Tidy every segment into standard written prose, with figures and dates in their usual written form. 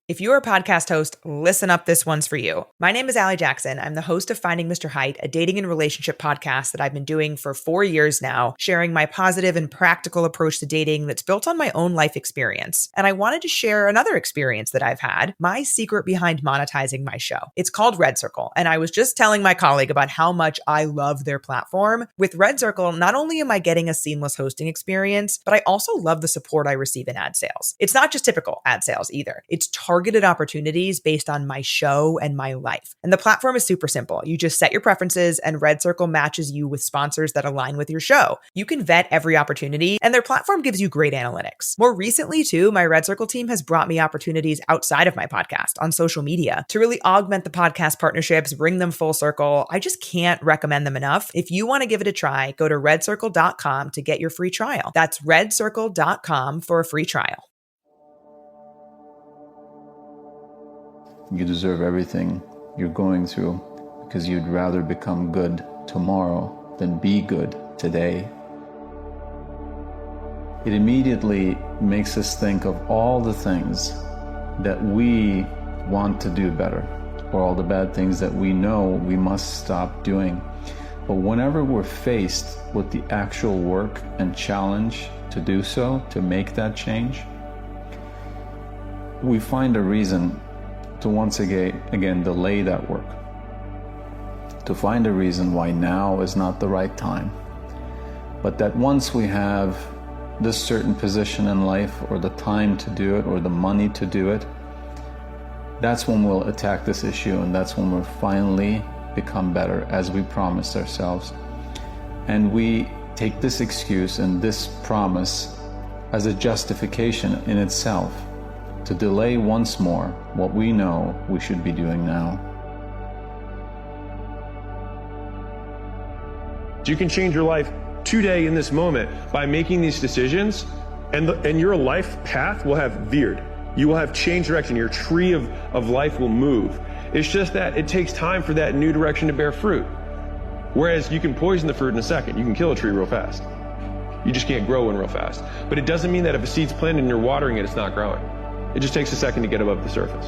If you're a podcast host, listen up, this one's for you. My name is Allie Jackson. I'm the host of Finding Mr. Height, a dating and relationship podcast that I've been doing for 4 years now, sharing my positive and practical approach to dating that's built on my own life experience. And I wanted to share another experience that I've had, my secret behind monetizing my show. It's called Red Circle, and I was just telling my colleague about how much I love their platform. With Red Circle, not only am I getting a seamless hosting experience, but I also love the support I receive in ad sales. It's not just typical ad sales either. It's targeted opportunities based on my show and my life. And the platform is super simple. You just set your preferences and Red Circle matches you with sponsors that align with your show. You can vet every opportunity and their platform gives you great analytics. More recently too, my Red Circle team has brought me opportunities outside of my podcast on social media to really augment the podcast partnerships, bring them full circle. I just can't recommend them enough. If you want to give it a try, go to redcircle.com to get your free trial. That's redcircle.com for a free trial. You deserve everything you're going through because you'd rather become good tomorrow than be good today. It immediately makes us think of all the things that we want to do better, or all the bad things that we know we must stop doing. But whenever we're faced with the actual work and challenge to do so, to make that change, we find a reason to once again delay that work, to find a reason why now is not the right time. But that once we have this certain position in life, or the time to do it, or the money to do it, that's when we'll attack this issue, and that's when we'll finally become better, as we promised ourselves. And we take this excuse and this promise as a justification in itself to delay once more what we know we should be doing now. You can change your life today in this moment by making these decisions, and your life path will have veered. You will have changed direction. Your tree of life will move. It's just that it takes time for that new direction to bear fruit. Whereas you can poison the fruit in a second. You can kill a tree real fast. You just can't grow one real fast. But it doesn't mean that if a seed's planted and you're watering it, it's not growing. It just takes a second to get above the surface.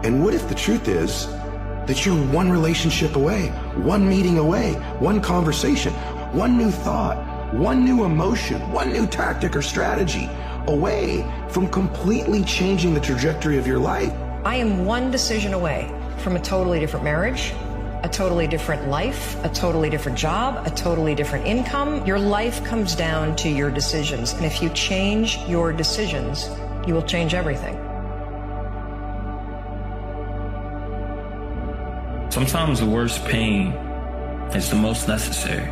And what if the truth is that you're one relationship away, one meeting away, one conversation, one new thought, one new emotion, one new tactic or strategy away from completely changing the trajectory of your life? I am one decision away from a totally different marriage, a totally different life, a totally different job, a totally different income. Your life comes down to your decisions. And if you change your decisions, you will change everything. Sometimes the worst pain is the most necessary.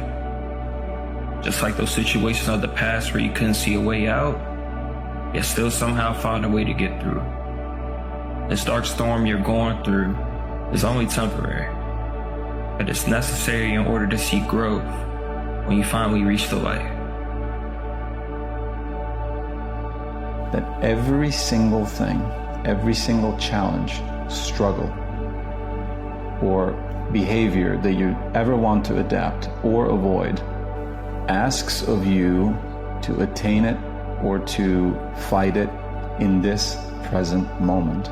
Just like those situations of the past where you couldn't see a way out, yet still somehow found a way to get through. This dark storm you're going through is only temporary, but it's necessary in order to see growth when you finally reach the light. That every single thing, every single challenge, struggle, or behavior that you ever want to adapt or avoid asks of you to attain it or to fight it in this present moment.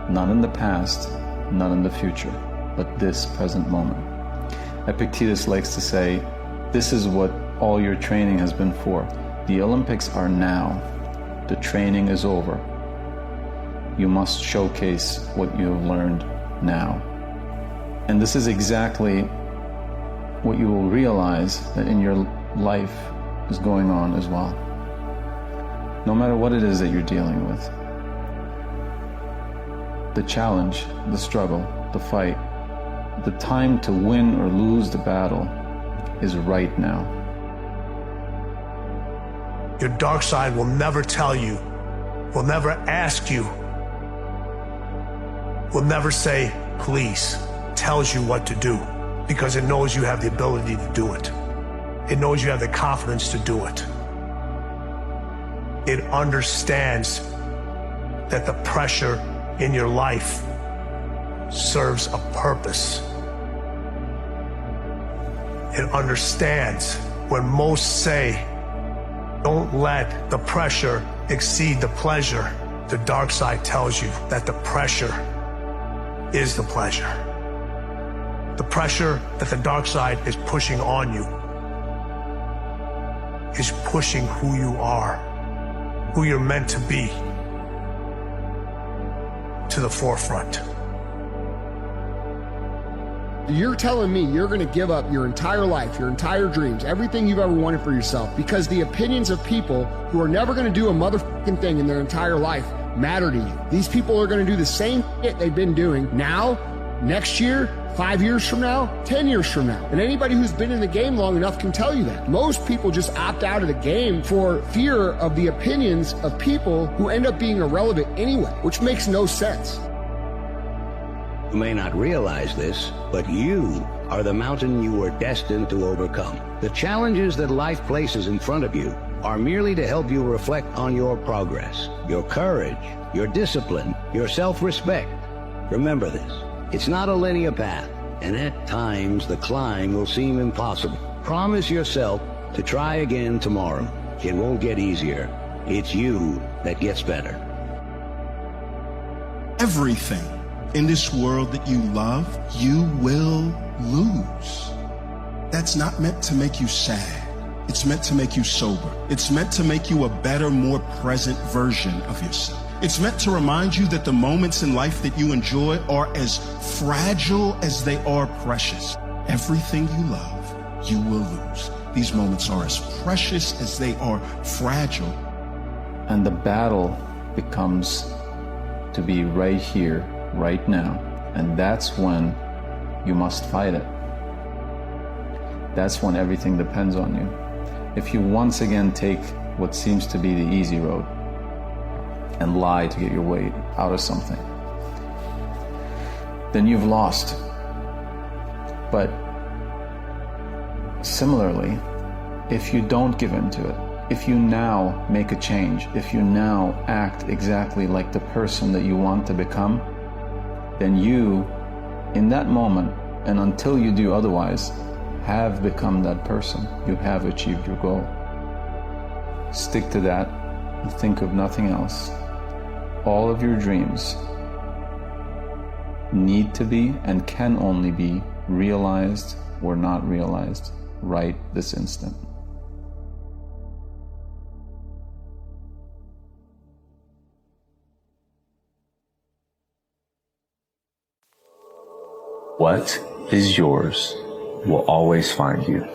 Not in the past, not in the future, but this present moment. Epictetus likes to say, this is what all your training has been for. The Olympics are now. The training is over. You must showcase what you have learned now. And this is exactly what you will realize that in your life is going on as well. No matter what it is that you're dealing with. The challenge, the struggle, the fight, the time to win or lose the battle is right now. Your dark side will never tell you, will never ask you, will never say, please, tells you what to do, because it knows you have the ability to do it. It knows you have the confidence to do it. It understands that the pressure in your life serves a purpose. It understands when most say, don't let the pressure exceed the pleasure. The dark side tells you that the pressure is the pleasure. The pressure that the dark side is pushing on you is pushing who you are, who you're meant to be, to the forefront. You're telling me you're going to give up your entire life, your entire dreams, everything you've ever wanted for yourself because the opinions of people who are never going to do a motherfucking thing in their entire life matter to you. These people are going to do the same shit they've been doing now, next year, 5 years from now, 10 years from now. And anybody who's been in the game long enough can tell you that. Most people just opt out of the game for fear of the opinions of people who end up being irrelevant anyway, which makes no sense. You may not realize this, but you are the mountain you were destined to overcome. The challenges that life places in front of you are merely to help you reflect on your progress, your courage, your discipline, your self-respect. Remember this, it's not a linear path, and at times the climb will seem impossible. Promise yourself to try again tomorrow. It won't get easier. It's you that gets better. Everything in this world that you love, you will lose. That's not meant to make you sad. It's meant to make you sober. It's meant to make you a better, more present version of yourself. It's meant to remind you that the moments in life that you enjoy are as fragile as they are precious. Everything you love, you will lose. These moments are as precious as they are fragile. And the battle becomes to be right here, right now. And that's when you must fight it. That's when everything depends on you. If you once again take what seems to be the easy road and lie to get your way out of something, then you've lost. But similarly, if you don't give in to it, if you now make a change, if you now act exactly like the person that you want to become, then you, in that moment, and until you do otherwise, have become that person. You have achieved your goal. Stick to that and think of nothing else. All of your dreams need to be and can only be realized or not realized right this instant. What is yours will always find you,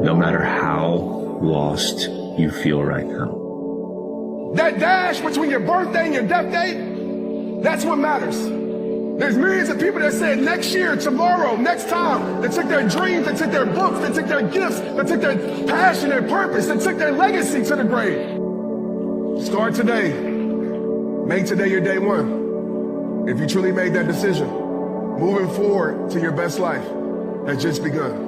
no matter how lost you feel right now. That dash between your birthday and your death date, that's what matters. There's millions of people that said next year, tomorrow, next time. They took their dreams, they took their books, they took their gifts, they took their passion, their purpose, they took their legacy to the grave. Start today. Make today your day one. If you truly made that decision, moving forward to your best life has just begun.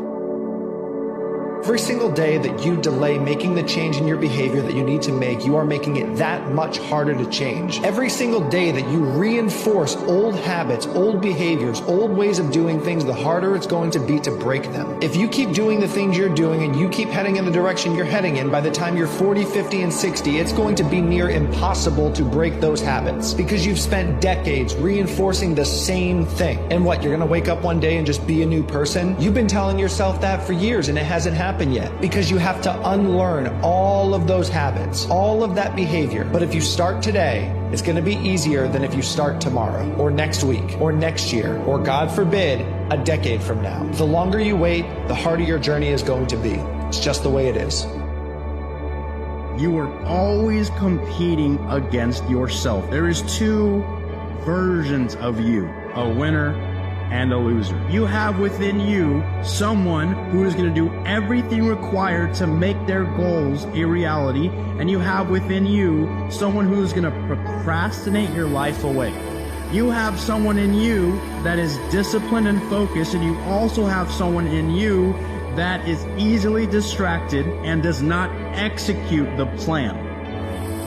Every single day that you delay making the change in your behavior that you need to make, you are making it that much harder to change. Every single day that you reinforce old habits, old behaviors, old ways of doing things, the harder it's going to be to break them. If you keep doing the things you're doing and you keep heading in the direction you're heading in, by the time you're 40, 50, and 60, it's going to be near impossible to break those habits because you've spent decades reinforcing the same thing. And what, you're going to wake up one day and just be a new person? You've been telling yourself that for years and it hasn't happened yet, because you have to unlearn all of those habits, all of that behavior. But if you start today, it's going to be easier than if you start tomorrow or next week or next year or, God forbid, a decade from now. The longer you wait, the harder your journey is going to be. It's just the way it is. You are always competing against yourself. There is two versions of you, a winner and a loser. You have within you someone who is going to do everything required to make their goals a reality, and you have within you someone who is going to procrastinate your life away. You have someone in you that is disciplined and focused, and you also have someone in you that is easily distracted and does not execute the plan.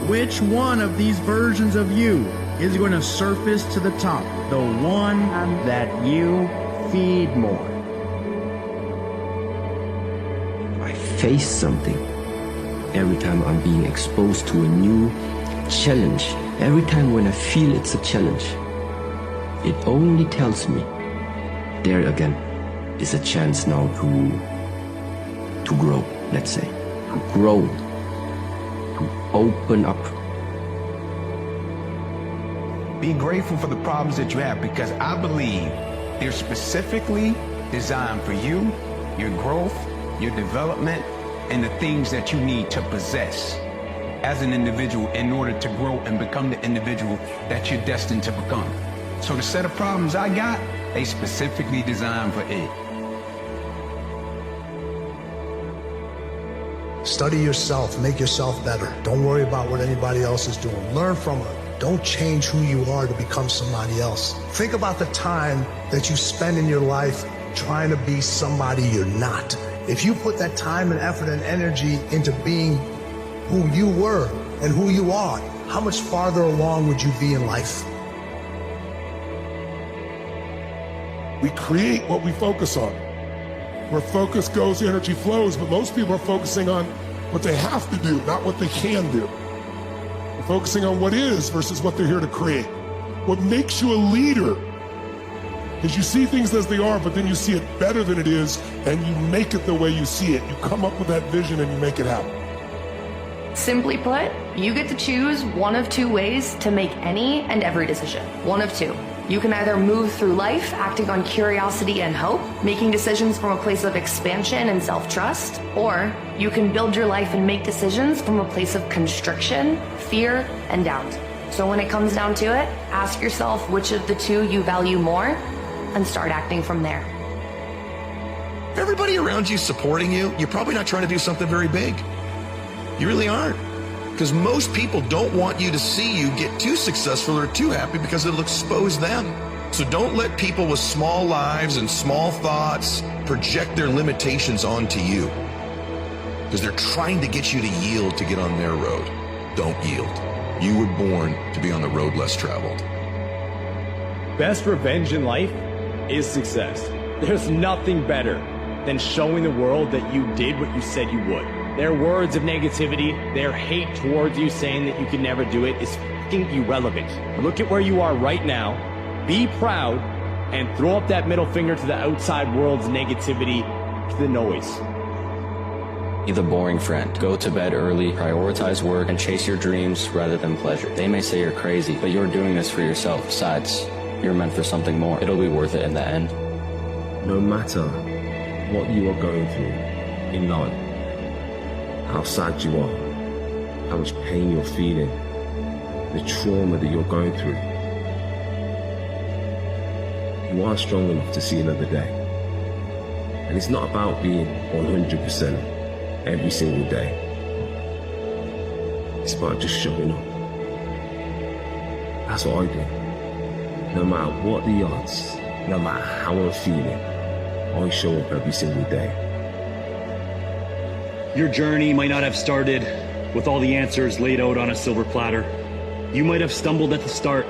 Which one of these versions of you is going to surface to the top? The one that you feed more. I face something every time I'm being exposed to a new challenge Every time when I feel it's a challenge, it only tells me, there again is a chance now to grow, let's say. To grow, to open up. Be grateful for the problems that you have, because I believe they're specifically designed for you, your growth, your development, and the things that you need to possess as an individual in order to grow and become the individual that you're destined to become. So the set of problems I got, they specifically designed for it. Study yourself, make yourself better. Don't worry about what anybody else is doing. Learn from it. Don't change who you are to become somebody else. Think about the time that you spend in your life trying to be somebody you're not. If you put that time and effort and energy into being who you were and who you are, how much farther along would you be in life? We create what we focus on. Where focus goes, energy flows, but most people are focusing on what they have to do, not what they can do. They're focusing on what is versus what they're here to create. What makes you a leader is you see things as they are, but then you see it better than it is, and you make it the way you see it. You come up with that vision and you make it happen. Simply put, you get to choose one of two ways to make any and every decision. One of two. You can either move through life acting on curiosity and hope, making decisions from a place of expansion and self-trust, or you can build your life and make decisions from a place of constriction, fear, and doubt. So when it comes down to it, ask yourself which of the two you value more and start acting from there. If everybody around you supporting you, you're probably not trying to do something very big. You really aren't. Because most people don't want you to see you get too successful or too happy because it'll expose them. So don't let people with small lives and small thoughts project their limitations onto you. Because they're trying to get you to yield to get on their road. Don't yield. You were born to be on the road less traveled. Best revenge in life is success. There's nothing better than showing the world that you did what you said you would. Their words of negativity, their hate towards you saying that you can never do it is fucking irrelevant. Look at where you are right now, be proud, and throw up that middle finger to the outside world's negativity, to the noise. Be the boring friend. Go to bed early, prioritize work, and chase your dreams rather than pleasure. They may say you're crazy, but you're doing this for yourself. Besides, you're meant for something more. It'll be worth it in the end. No matter what you are going through in life, how sad you are, how much pain you're feeling, the trauma that you're going through, you are strong enough to see another day. And it's not about being 100% every single day. It's about just showing up. That's what I do. No matter what the odds, no matter how I'm feeling, I show up every single day. Your journey might not have started with all the answers laid out on a silver platter. You might have stumbled at the start,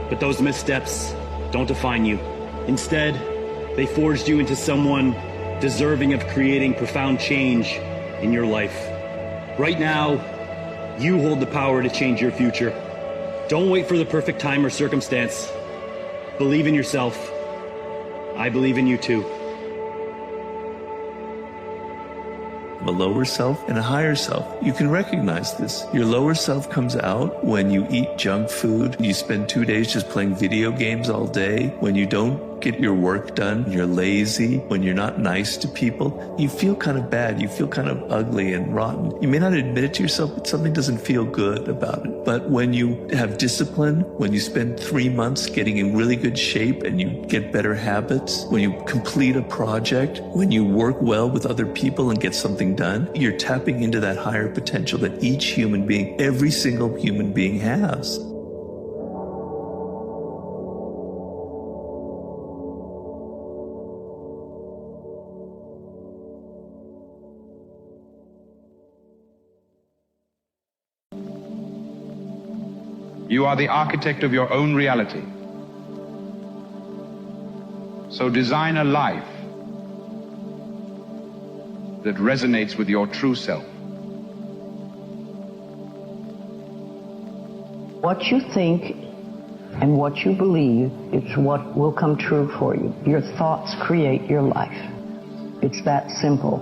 but those missteps don't define you. Instead, they forged you into someone deserving of creating profound change in your life. Right now, you hold the power to change your future. Don't wait for the perfect time or circumstance. Believe in yourself. I believe in you too. A lower self and a higher self. You can recognize this. Your lower self comes out when you eat junk food, you spend 2 days just playing video games all day, when you don't get your work done, you're lazy, when you're not nice to people, you feel kind of bad, you feel kind of ugly and rotten. You may not admit it to yourself, but something doesn't feel good about it. But when you have discipline, when you spend 3 months getting in really good shape and you get better habits, when you complete a project, when you work well with other people and get something done, you're tapping into that higher potential that each human being, every single human being has. You are the architect of your own reality. So design a life that resonates with your true self. What you think and what you believe is what will come true for you. Your thoughts create your life. It's that simple.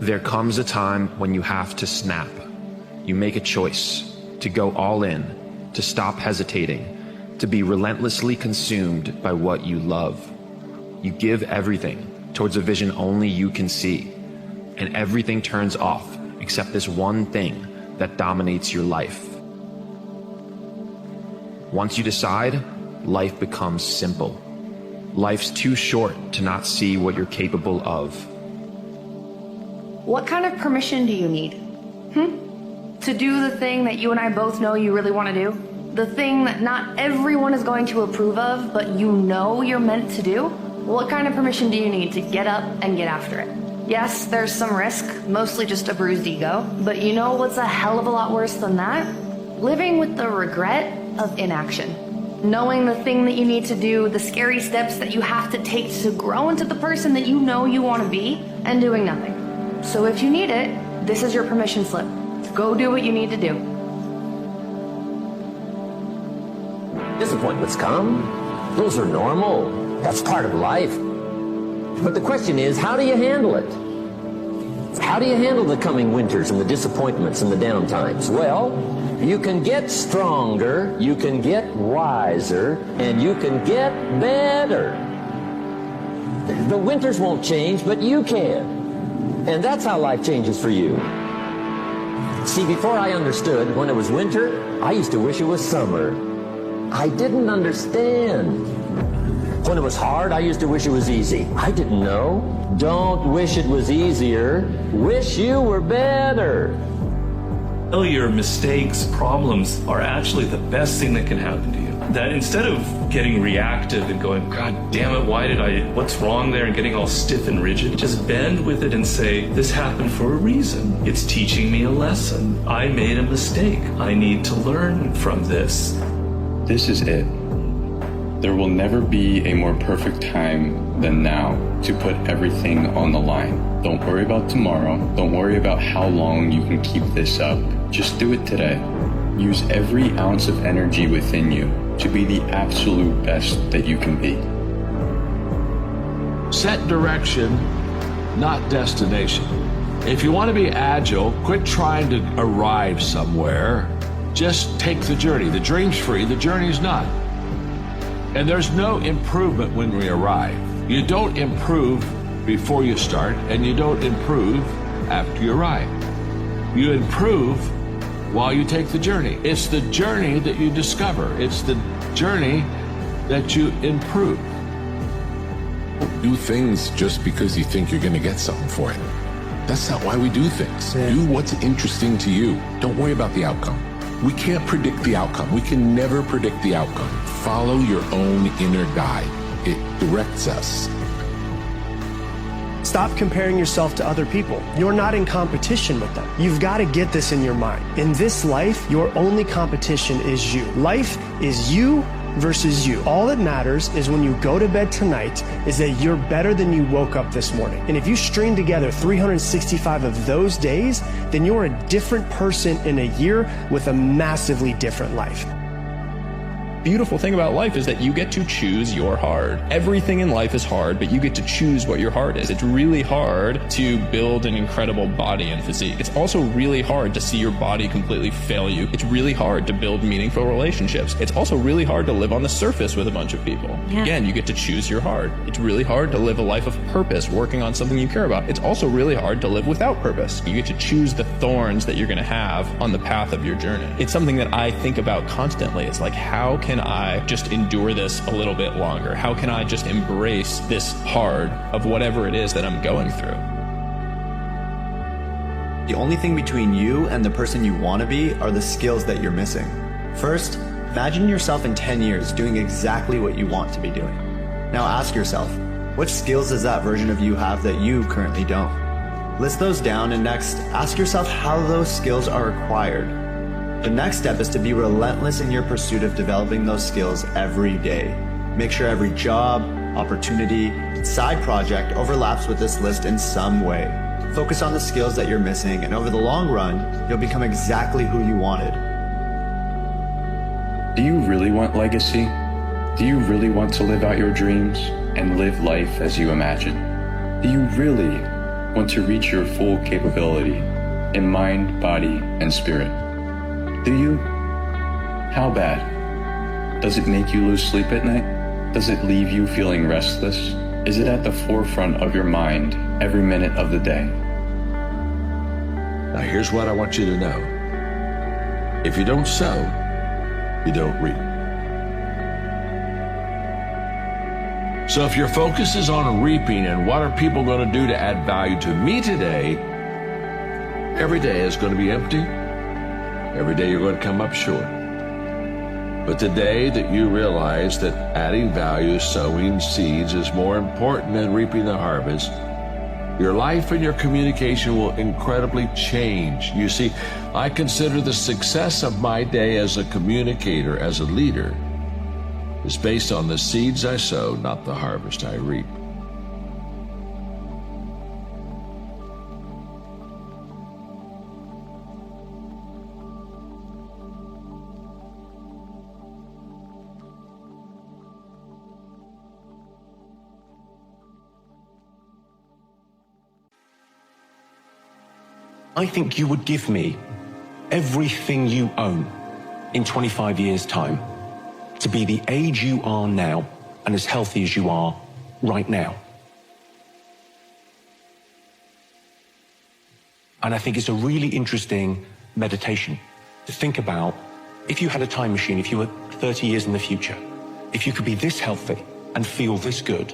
There comes a time when you have to snap. You make a choice to go all in, to stop hesitating, to be relentlessly consumed by what you love. You give everything towards a vision only you can see, and everything turns off except this one thing that dominates your life. Once you decide, life becomes simple. Life's too short to not see what you're capable of. What kind of permission do you need? To do the thing that you and I both know you really want to do? The thing that not everyone is going to approve of, but you know you're meant to do? What kind of permission do you need to get up and get after it? Yes, there's some risk, mostly just a bruised ego, but you know what's a hell of a lot worse than that? Living with the regret of inaction. Knowing the thing that you need to do, the scary steps that you have to take to grow into the person that you know you want to be, and doing nothing. So if you need it, this is your permission slip. Go do what you need to do. Disappointments come. Those are normal. That's part of life. But the question is, how do you handle it? How do you handle the coming winters and the disappointments and the downtimes? Well, you can get stronger, you can get wiser, and you can get better. The winters won't change, but you can. And that's how life changes for you. See, before I understood, when it was winter, I used to wish it was summer. I didn't understand. When it was hard, I used to wish it was easy. I didn't know. Don't wish it was easier. Wish you were better. Failure, mistakes, problems are actually the best thing that can happen to you. That instead of getting reactive and going, God damn it, what's wrong there, and getting all stiff and rigid, just bend with it and say, this happened for a reason. It's teaching me a lesson. I made a mistake. I need to learn from this. This is it. There will never be a more perfect time than now to put everything on the line. Don't worry about tomorrow. Don't worry about how long you can keep this up. Just do it today. Use every ounce of energy within you to be the absolute best that you can be. Set direction, not destination. If you want to be agile, quit trying to arrive somewhere. Just take the journey. The dream's free, the journey's not. And there's no improvement when we arrive. You don't improve before you start, and you don't improve after you arrive. You improve while you take the journey. It's the journey that you discover. It's the journey that you improve. Do things just because you think you're going to get something for it. That's not why we do things. Yeah. Do what's interesting to you. Don't worry about the outcome. We can't predict the outcome. We can never predict the outcome. Follow your own inner guide. It directs us. Stop comparing yourself to other people. You're not in competition with them. You've got to get this in your mind. In this life, your only competition is you. Life is you versus you. All that matters is when you go to bed tonight is that you're better than you woke up this morning. And if you string together 365 of those days, then you're a different person in a year with a massively different life. Beautiful thing about life is that you get to choose your hard. Everything in life is hard, but you get to choose what your hard is. It's really hard to build an incredible body and physique. It's also really hard to see your body completely fail you. It's really hard to build meaningful relationships. It's also really hard to live on the surface with a bunch of people. Yeah. Again, you get to choose your hard. It's really hard to live a life of purpose, working on something you care about. It's also really hard to live without purpose. You get to choose the thorns that you're going to have on the path of your journey. It's something that I think about constantly. It's like, how can I just endure this a little bit longer? How can I just embrace this hard of whatever it is that I'm going through? The only thing between you and the person you want to be are the skills that you're missing. First, imagine yourself in 10 years doing exactly what you want to be doing. Now ask yourself, what skills does that version of you have that you currently don't? List those down, and next, ask yourself how those skills are acquired. The next step is to be relentless in your pursuit of developing those skills every day. Make sure every job, opportunity, and side project overlaps with this list in some way. Focus on the skills that you're missing, and over the long run, you'll become exactly who you wanted. Do you really want legacy? Do you really want to live out your dreams and live life as you imagine? Do you really want to reach your full capability in mind, body, and spirit? Do you? How bad? Does it make you lose sleep at night? Does it leave you feeling restless? Is it at the forefront of your mind every minute of the day? Now here's what I want you to know. If you don't sow, you don't reap. So if your focus is on reaping and what are people going to do to add value to me today, every day is going to be empty. Every day you're going to come up short. But the day that you realize that adding value, sowing seeds is more important than reaping the harvest, your life and your communication will incredibly change. You see, I consider the success of my day as a communicator, as a leader, is based on the seeds I sow, not the harvest I reap. I think you would give me everything you own in 25 years' time to be the age you are now and as healthy as you are right now. And I think it's a really interesting meditation to think about if you had a time machine, if you were 30 years in the future, if you could be this healthy and feel this good,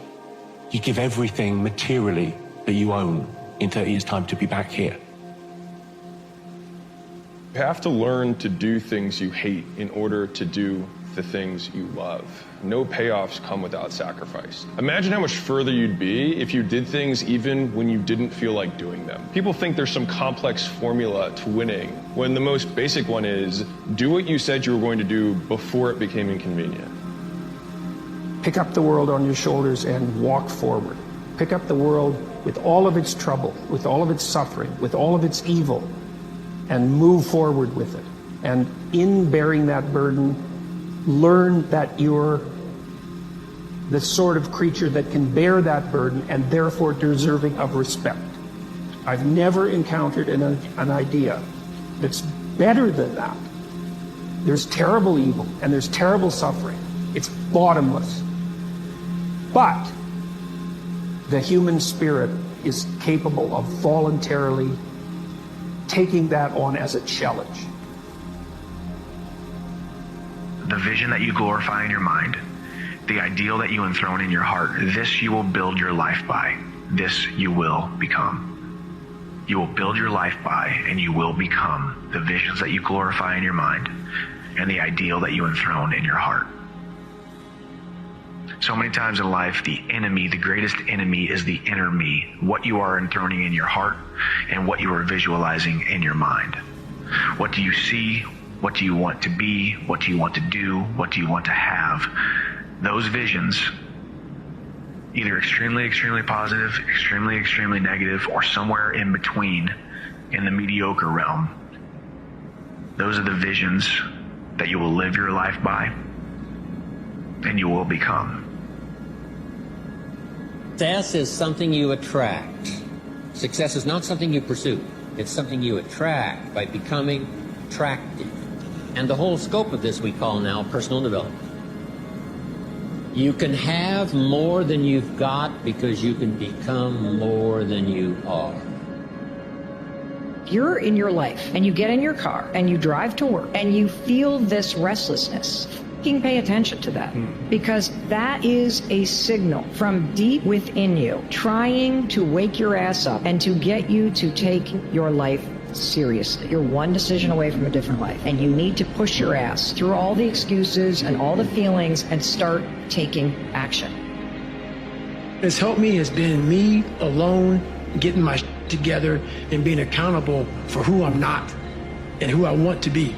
you'd give everything materially that you own in 30 years' time to be back here. You have to learn to do things you hate in order to do the things you love. No payoffs come without sacrifice. Imagine how much further you'd be if you did things even when you didn't feel like doing them. People think there's some complex formula to winning, when the most basic one is do what you said you were going to do before it became inconvenient. Pick up the world on your shoulders and walk forward. Pick up the world with all of its trouble, with all of its suffering, with all of its evil, and move forward with it. And in bearing that burden, learn that you're the sort of creature that can bear that burden and therefore deserving of respect. I've never encountered an idea that's better than that. There's terrible evil and there's terrible suffering. It's bottomless. But the human spirit is capable of voluntarily taking that on as a challenge. The vision that you glorify in your mind, the ideal that you enthrone in your heart, this you will build your life by. This you will become. You will build your life by and you will become the visions that you glorify in your mind and the ideal that you enthrone in your heart. So many times in life, the enemy, the greatest enemy, is the inner me, what you are enthroning in your heart and what you are visualizing in your mind. What do you see? What do you want to be? What do you want to do? What do you want to have? Those visions, either extremely, extremely positive, extremely, extremely negative, or somewhere in between in the mediocre realm, those are the visions that you will live your life by and you will become. Success is something you attract. Success is not something you pursue. It's something you attract by becoming attractive. And the whole scope of this we call now personal development. You can have more than you've got because you can become more than you are. You're in your life and you get in your car and you drive to work and you feel this restlessness. Pay attention to that, because that is a signal from deep within you trying to wake your ass up and to get you to take your life seriously. You're one decision away from a different life, and you need to push your ass through all the excuses and all the feelings and start taking action. What has helped me has been me alone, getting my shit together and being accountable for who I'm not and who I want to be.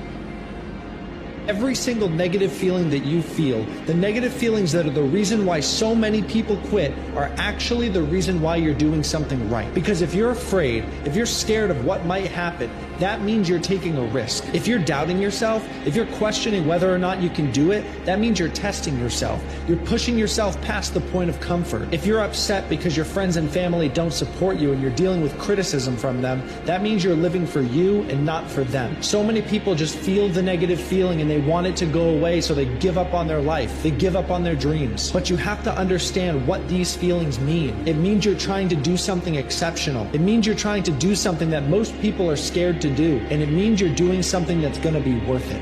Every single negative feeling that you feel, the negative feelings that are the reason why so many people quit, are actually the reason why you're doing something right. Because if you're afraid, if you're scared of what might happen, that means you're taking a risk. If you're doubting yourself, if you're questioning whether or not you can do it, that means you're testing yourself. You're pushing yourself past the point of comfort. If you're upset because your friends and family don't support you and you're dealing with criticism from them, that means you're living for you and not for them. So many people just feel the negative feeling and they want it to go away, so they give up on their life. They give up on their dreams. But you have to understand what these feelings mean. It means you're trying to do something exceptional. It means you're trying to do something that most people are scared to do. And it means you're doing something that's going to be worth it.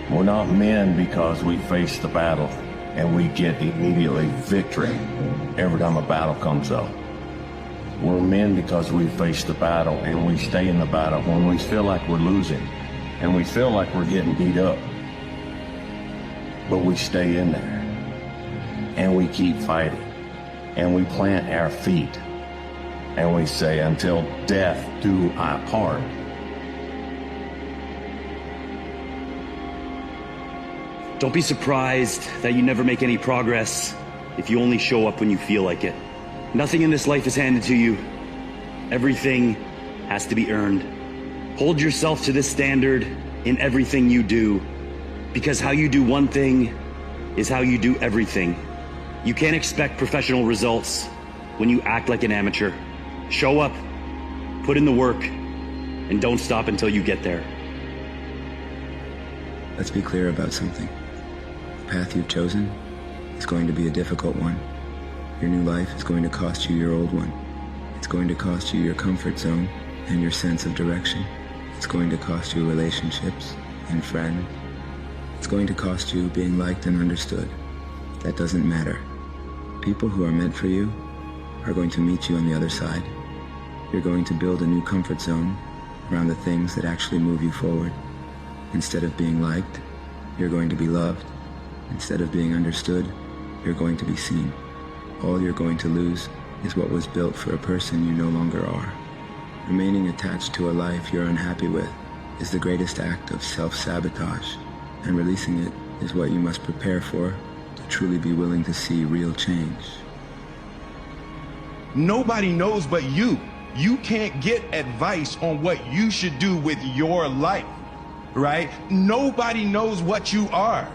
We're not men because we face the battle and we get immediately victory every time a battle comes up. We're men because we face the battle and we stay in the battle when we feel like we're losing and we feel like we're getting beat up. But we stay in there and we keep fighting and we plant our feet and we say, until death do I part. Don't be surprised that you never make any progress if you only show up when you feel like it. Nothing in this life is handed to you. Everything has to be earned. Hold yourself to this standard in everything you do, because how you do one thing is how you do everything. You can't expect professional results when you act like an amateur. Show up, put in the work, and don't stop until you get there. Let's be clear about something. The path you've chosen is going to be a difficult one. Your new life is going to cost you your old one. It's going to cost you your comfort zone and your sense of direction. It's going to cost you relationships and friends. It's going to cost you being liked and understood. That doesn't matter. People who are meant for you are going to meet you on the other side. You're going to build a new comfort zone around the things that actually move you forward. Instead of being liked, you're going to be loved. Instead of being understood, you're going to be seen. All you're going to lose is what was built for a person you no longer are. Remaining attached to a life you're unhappy with is the greatest act of self-sabotage, and releasing it is what you must prepare for to truly be willing to see real change. Nobody knows but you. You can't get advice on what you should do with your life, right? Nobody knows what you are.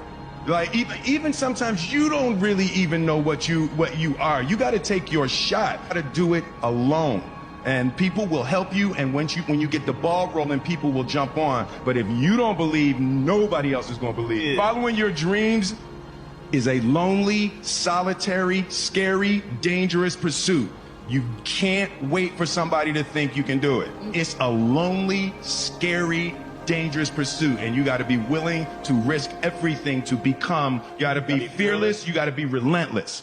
Like even sometimes you don't really even know what you are. You got to take your shot. You got to do it alone. And people will help you, and when you get the ball rolling, people will jump on. But if you don't believe, nobody else is going to believe. Yeah. Following your dreams is a lonely, solitary, scary, dangerous pursuit. You can't wait for somebody to think you can do it. It's a lonely, scary, dangerous pursuit, and you got to be willing to risk everything to become. You got to be fearless. You got to be relentless.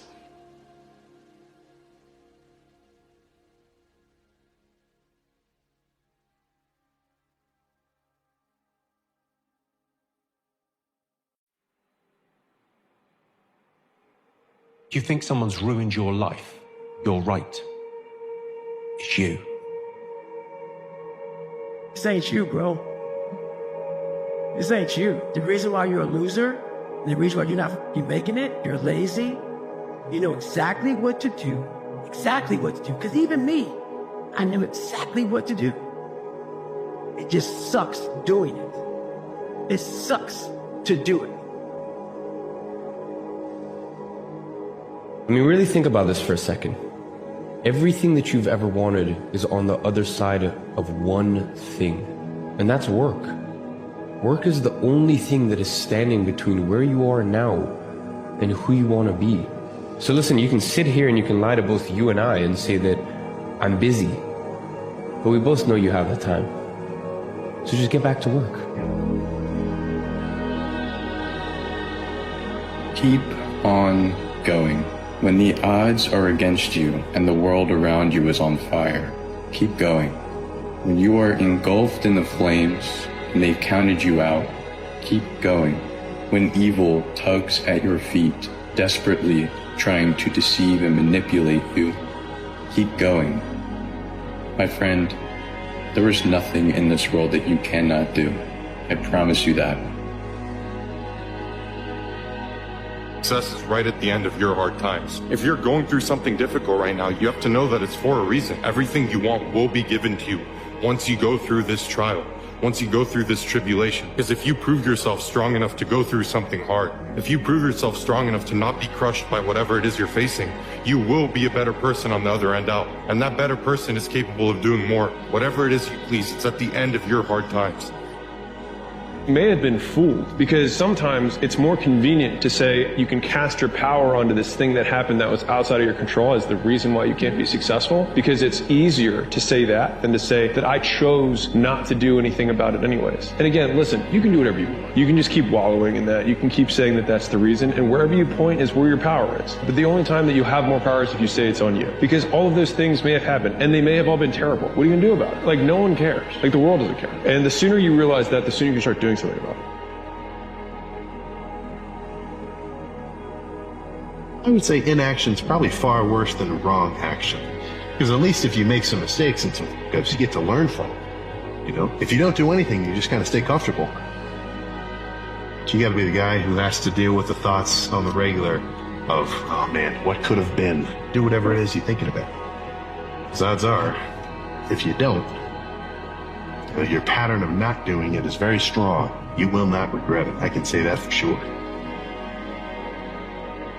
If you think someone's ruined your life, you're right. It's you. This ain't you, bro. This ain't you. The reason why you're a loser, the reason why you're making it, you're lazy, you know exactly what to do. Exactly what to do. Because even me, I knew exactly what to do. It just sucks doing it. It sucks to do it. I mean, really think about this for a second. Everything that you've ever wanted is on the other side of one thing, and that's work. Work is the only thing that is standing between where you are now and who you want to be. So listen, you can sit here and you can lie to both you and I and say that I'm busy, but we both know you have the time. So just get back to work. Keep on going. When the odds are against you and the world around you is on fire, keep going. When you are engulfed in the flames and they've counted you out, keep going. When evil tugs at your feet, desperately trying to deceive and manipulate you, keep going. My friend, there is nothing in this world that you cannot do. I promise you that. Success is right at the end of your hard times. If you're going through something difficult right now, you have to know that it's for a reason. Everything you want will be given to you once you go through this trial, once you go through this tribulation. Because if you prove yourself strong enough to go through something hard, if you prove yourself strong enough to not be crushed by whatever it is you're facing, you will be a better person on the other end out. And that better person is capable of doing more. Whatever it is you please, it's at the end of your hard times. You may have been fooled, because sometimes it's more convenient to say you can cast your power onto this thing that happened that was outside of your control as the reason why you can't be successful, because it's easier to say that than to say that I chose not to do anything about it anyways. And again, listen, you can do whatever you want. You can just keep wallowing in that. You can keep saying that that's the reason, and wherever you point is where your power is. But the only time that you have more power is if you say it's on you, because all of those things may have happened and they may have all been terrible. What are you gonna do about it? Like, no one cares. Like, the world doesn't care. And the sooner you realize that, the sooner you can start doing something about it. I would say inaction is probably far worse than wrong action. Because at least if you make some mistakes and some hiccups, you get to learn from them. You know, if you don't do anything, you just kind of stay comfortable. So you got to be the guy who has to deal with the thoughts on the regular of, oh man, what could have been? Do whatever it is you're thinking about. Because odds are, if you don't, your pattern of not doing it is very strong. You will not regret it. I can say that for sure.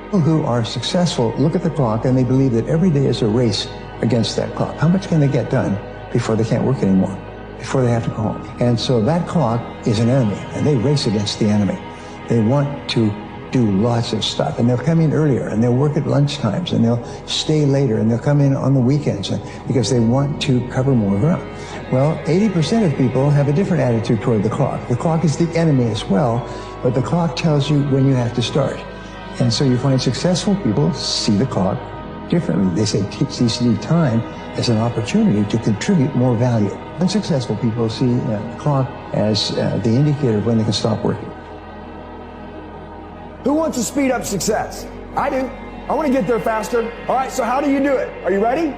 People who are successful look at the clock and they believe that every day is a race against that clock. How much can they get done before they can't work anymore, before they have to go home? And so that clock is an enemy, and they race against the enemy. They want to do lots of stuff, and they'll come in earlier, and they'll work at lunchtimes, and they'll stay later, and they'll come in on the weekends because they want to cover more ground. Well, 80% of people have a different attitude toward the clock. The clock is the enemy as well, but the clock tells you when you have to start. And so you find successful people see the clock differently. They see time as an opportunity to contribute more value. Unsuccessful people see the clock as the indicator of when they can stop working. Who wants to speed up success? I do. I want to get there faster. All right, so how do you do it? Are you ready?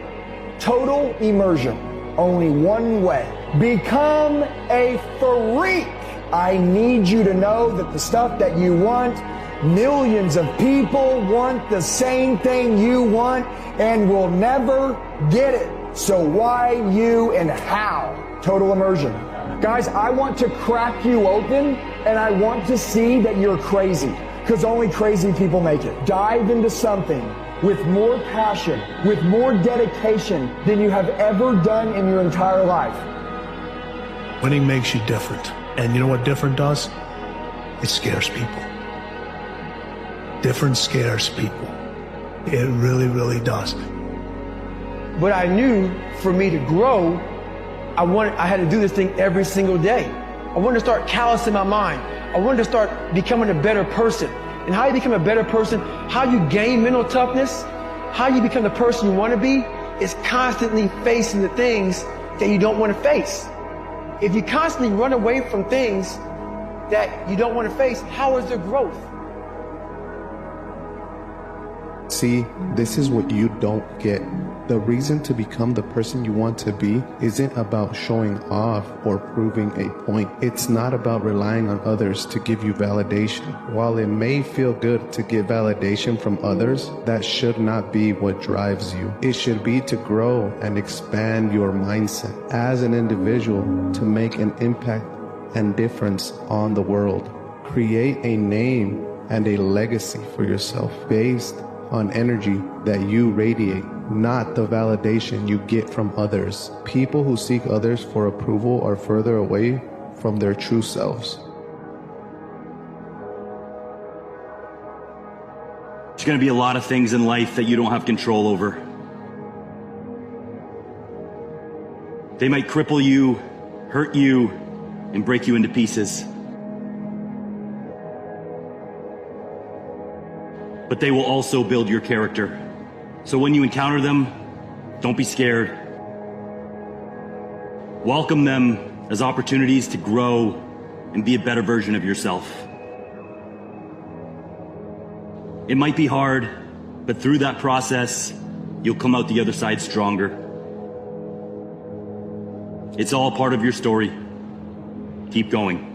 Total immersion. Only one way. Become a freak. I need you to know that the stuff that you want, millions of people want the same thing you want and will never get it. So why, you, and how? Total immersion. Guys, I want to crack you open, and I want to see that you're crazy, because only crazy people make it. Dive into something with more passion, with more dedication than you have ever done in your entire life. Winning makes you different. And you know what different does? It scares people. Different scares people. It really, really does. But I knew for me to grow, I had to do this thing every single day. I wanted to start callousing my mind. I wanted to start becoming a better person. And how you become a better person, how you gain mental toughness, how you become the person you want to be, is constantly facing the things that you don't want to face. If you constantly run away from things that you don't want to face, how is there growth? See, this is what you don't get. The reason to become the person you want to be isn't about showing off or proving a point. It's not about relying on others to give you validation. While it may feel good to get validation from others, that should not be what drives you. It should be to grow and expand your mindset as an individual to make an impact and difference on the world. Create a name and a legacy for yourself based on energy that you radiate, not the validation you get from others. People who seek others for approval are further away from their true selves. There's going to be a lot of things in life that you don't have control over. They might cripple you, hurt you, and break you into pieces. But they will also build your character. So when you encounter them, don't be scared. Welcome them as opportunities to grow and be a better version of yourself. It might be hard, but through that process, you'll come out the other side stronger. It's all part of your story. Keep going.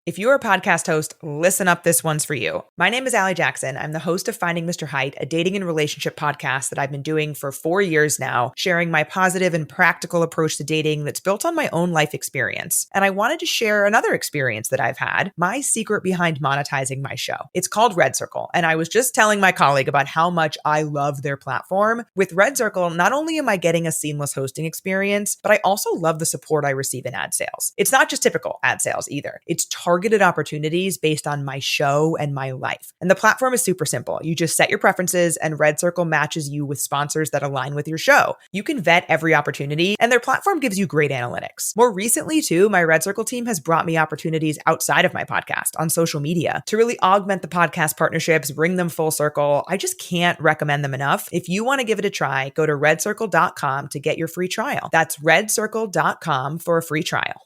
If you're a podcast host, listen up. This one's for you. My name is Allie Jackson. I'm the host of Finding Mr. Height, a dating and relationship podcast that I've been doing for 4 years now, sharing my positive and practical approach to dating that's built on my own life experience. And I wanted to share another experience that I've had, my secret behind monetizing my show. It's called Red Circle. And I was just telling my colleague about how much I love their platform. With Red Circle, not only am I getting a seamless hosting experience, but I also love the support I receive in ad sales. It's not just typical ad sales either. It's targeted opportunities based on my show and my life. And the platform is super simple. You just set your preferences and Red Circle matches you with sponsors that align with your show. You can vet every opportunity and their platform gives you great analytics. More recently too, my Red Circle team has brought me opportunities outside of my podcast on social media to really augment the podcast partnerships, bring them full circle. I just can't recommend them enough. If you want to give it a try, go to redcircle.com to get your free trial. That's redcircle.com for a free trial.